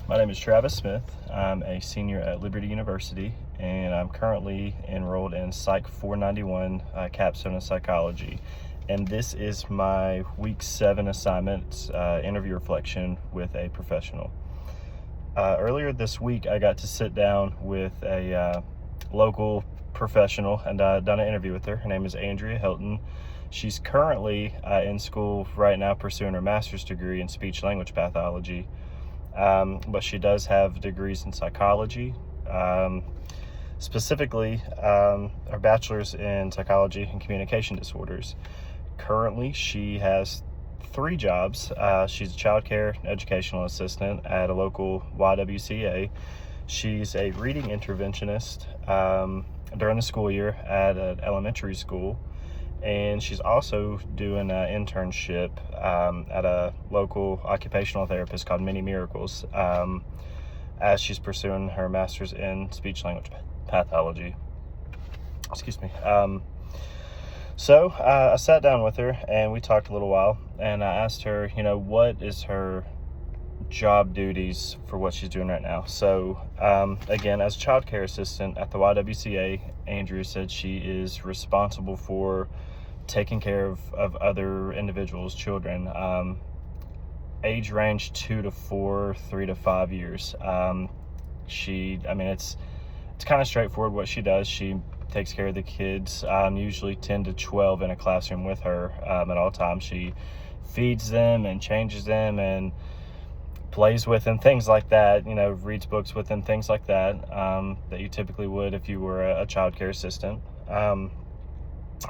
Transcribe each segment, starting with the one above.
My name is Travis Smith. I'm a senior at Liberty University, and I'm currently enrolled in Psych 491, Capstone in Psychology. And this is my week 7 assignment, interview reflection with a professional. Earlier this week, I got to sit down with a local professional and done an interview with her. Her name is Andrea Hilton. She's currently in school right now pursuing her master's degree in speech language pathology. But she does have degrees in psychology, specifically her bachelor's in psychology and communication disorders. Currently, she has 3 jobs. She's a child care educational assistant at a local YWCA. She's a reading interventionist during the school year at an elementary school. And she's also doing an internship at a local occupational therapist called Many Miracles as she's pursuing her master's in speech language pathology. Excuse me. So I sat down with her and we talked a little while, and I asked her, what is her job duties for what she's doing right now. So again, as a child care assistant at the YWCA, Andrea said she is responsible for taking care of other individuals' children, age range 2 to 4, 3 to 5 years. It's kind of straightforward what she does. She takes care of the kids, usually 10 to 12 in a classroom with her at all times. She feeds them and changes them and plays with them, things like that, reads books with them, things like that, that you typically would if you were a child care assistant.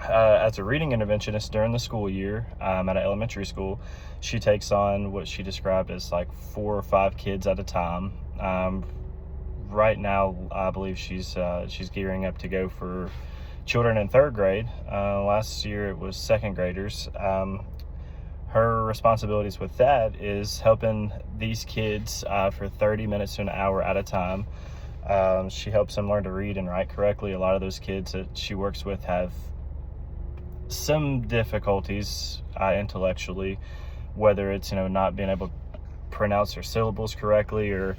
As a reading interventionist during the school year at an elementary school, she takes on what she described as like 4 or 5 kids at a time. Right now, I believe she's gearing up to go for children in 3rd grade. Last year it was 2nd graders. Her responsibilities with that is helping these kids for 30 minutes to an hour at a time. She helps them learn to read and write correctly. A lot of those kids that she works with have some difficulties intellectually, whether it's not being able to pronounce their syllables correctly or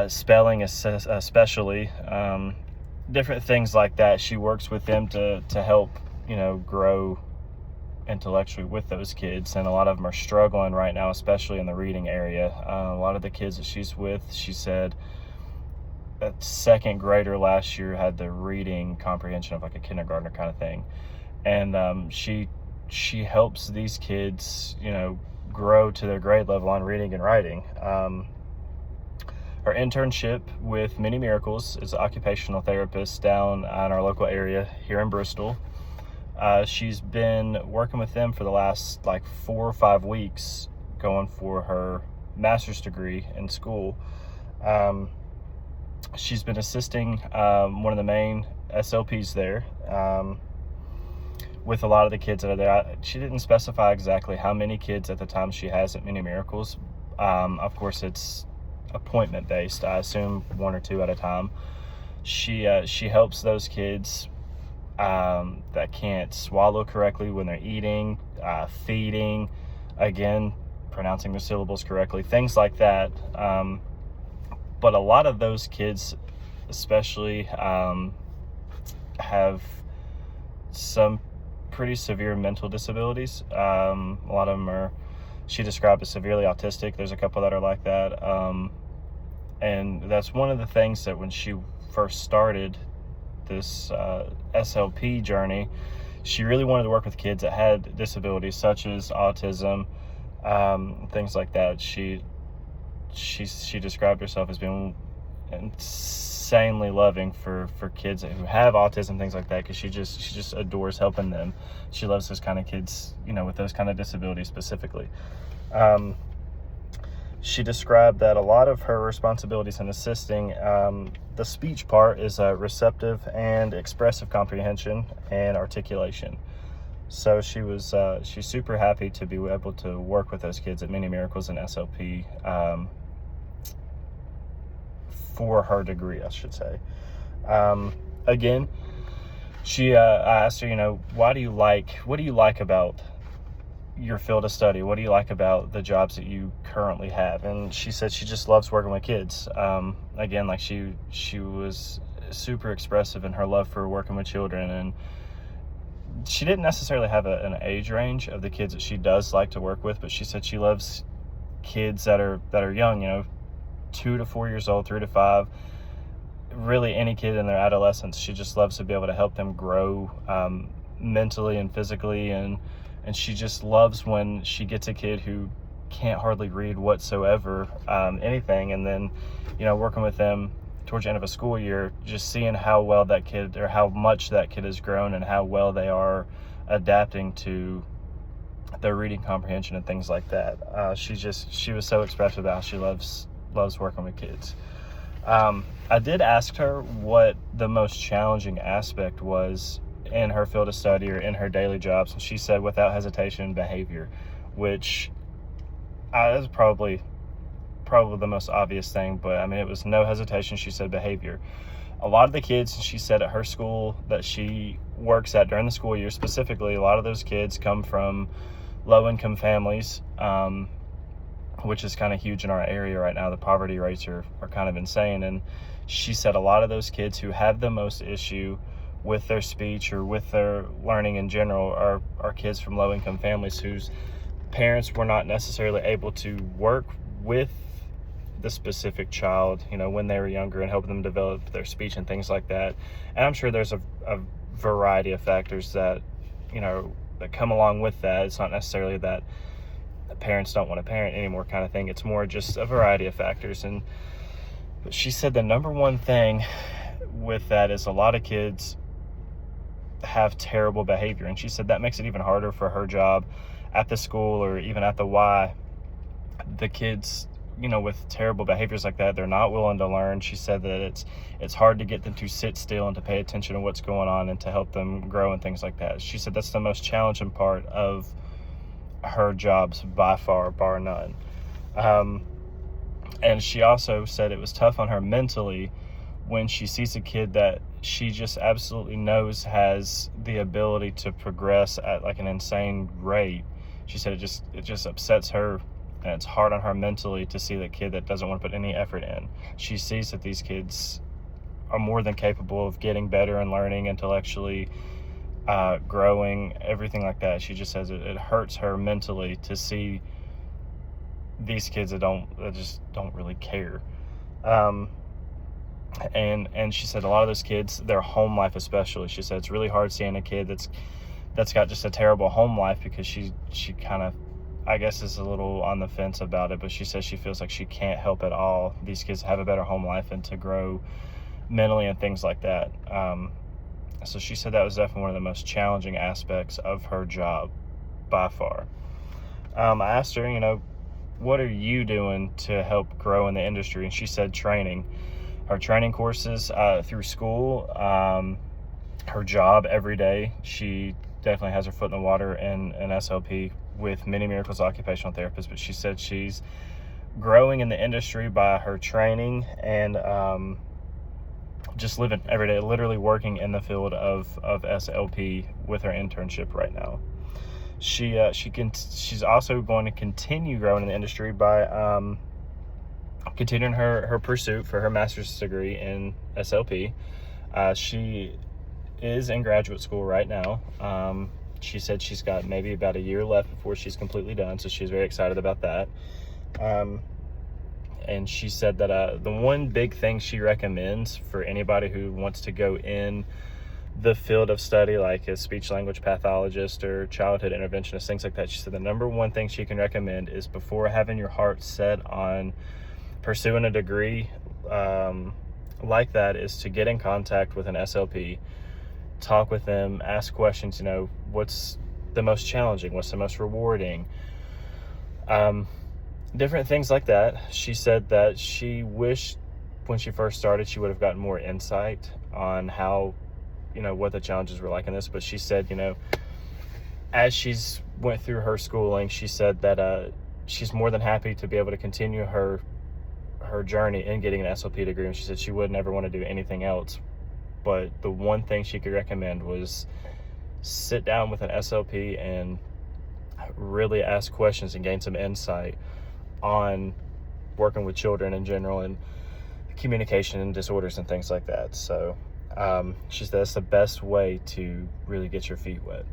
spelling especially, different things like that. She works with them to help grow intellectually with those kids, and a lot of them are struggling right now, especially in the reading area. A lot of the kids that she's with, she said a 2nd grader last year had the reading comprehension of like a kindergartner kind of thing, and she helps these kids grow to their grade level on reading and writing. Her internship with Many Miracles is an occupational therapist down in our local area here in Bristol. She's been working with them for the last 4 or 5 weeks, going for her master's degree in school. She's been assisting one of the main SLPs there with a lot of the kids that are there. She didn't specify exactly how many kids at the time she has at Many Miracles. Of course, it's appointment based. I assume 1 or 2 at a time. She helps those kids that can't swallow correctly when they're eating, feeding, again, pronouncing their syllables correctly, things like that. But a lot of those kids especially have some pretty severe mental disabilities. A lot of them are, she described as severely autistic. There's a couple that are like that. And that's one of the things that when she first started this SLP journey, she really wanted to work with kids that had disabilities such as autism, things like that. She described herself as being insanely loving for kids who have autism, things like that, because she just adores helping them. She loves those kind of kids, with those kind of disabilities specifically. She described that a lot of her responsibilities in assisting, the speech part is receptive and expressive comprehension and articulation. So she's super happy to be able to work with those kids at Many Miracles and SLP for her degree, I should say. Again, I asked her, what do you like about your field of study? What do you like about the jobs that you currently have? And she said she just loves working with kids. Again, like she was super expressive in her love for working with children, and she didn't necessarily have an age range of the kids that she does like to work with, but she said she loves kids that are young, 2 to 4 years old, 3 to 5, really any kid in their adolescence. She just loves to be able to help them grow mentally and physically, and she just loves when she gets a kid who can't hardly read whatsoever, anything, and then working with them towards the end of a school year, just seeing how well that kid, or how much that kid has grown, and how well they are adapting to their reading comprehension and things like that. She was so expressive about how she loves working with kids. I did ask her what the most challenging aspect was in her field of study or in her daily jobs, and she said without hesitation, behavior, which is probably the most obvious thing, but I mean, it was no hesitation. She said behavior. A lot of the kids, she said, at her school that she works at during the school year specifically, a lot of those kids come from low-income families, which is kind of huge in our area right now. The poverty rates are kind of insane, and she said a lot of those kids who have the most issue with their speech or with their learning in general are kids from low-income families whose parents were not necessarily able to work with the specific child, when they were younger, and help them develop their speech and things like that. And I'm sure there's a variety of factors that, that come along with that. It's not necessarily that the parents don't want to parent anymore kind of thing. It's more just a variety of factors. And she said the number one thing with that is a lot of kids have terrible behavior. And she said that makes it even harder for her job at the school, or even at the Y. The kids, with terrible behaviors like that, they're not willing to learn. She said that it's hard to get them to sit still and to pay attention to what's going on and to help them grow and things like that. She said that's the most challenging part of her jobs by far, bar none. And she also said it was tough on her mentally when she sees a kid that she just absolutely knows has the ability to progress at like an insane rate. She said it just upsets her, and it's hard on her mentally to see that kid that doesn't want to put any effort in. She sees that these kids are more than capable of getting better and learning intellectually, growing, everything like that. She just says it hurts her mentally to see these kids that just don't really care. And she said a lot of those kids, their home life especially, she said it's really hard seeing a kid that's got just a terrible home life, because she kind of, I guess, is a little on the fence about it, but she says she feels like she can't help at all these kids have a better home life and to grow mentally and things like that. So she said that was definitely one of the most challenging aspects of her job by far. I asked her, what are you doing to help grow in the industry? And she said training. Her training courses through school, her job every day. She definitely has her foot in the water in an SLP with Many Miracles Occupational Therapist, but she said she's growing in the industry by her training and just living every day, literally working in the field of SLP with her internship right now. She's also going to continue growing in the industry by continuing her pursuit for her master's degree in SLP. She is in graduate school right now. She said she's got maybe about a year left before she's completely done, so she's very excited about that. And she said that the one big thing she recommends for anybody who wants to go in the field of study, like a speech language pathologist or childhood interventionist, things like that, she said the number one thing she can recommend is, before having your heart set on pursuing a degree like that, is to get in contact with an SLP, talk with them, ask questions, what's the most challenging, what's the most rewarding, different things like that. She said that she wished when she first started she would have gotten more insight on how, what the challenges were like in this, but she said, as she's went through her schooling, she said that she's more than happy to be able to continue her journey in getting an SLP degree, and she said she would never want to do anything else. But the one thing she could recommend was sit down with an SLP and really ask questions and gain some insight on working with children in general and communication and disorders and things like that. So she said that's the best way to really get your feet wet.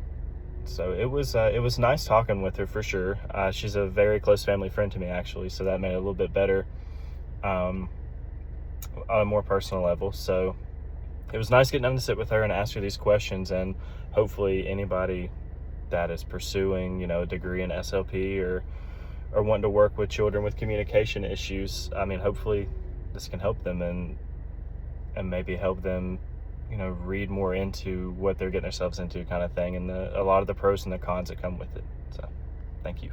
So it was nice talking with her for sure. She's a very close family friend to me, actually, so that made it a little bit better on a more personal level. So it was nice getting to sit with her and ask her these questions, and hopefully anybody that is pursuing, you know, a degree in SLP or wanting to work with children with communication issues, I mean, hopefully this can help them and maybe help them, you know, read more into what they're getting themselves into, kind of thing, and a lot of the pros and the cons that come with it. So thank you.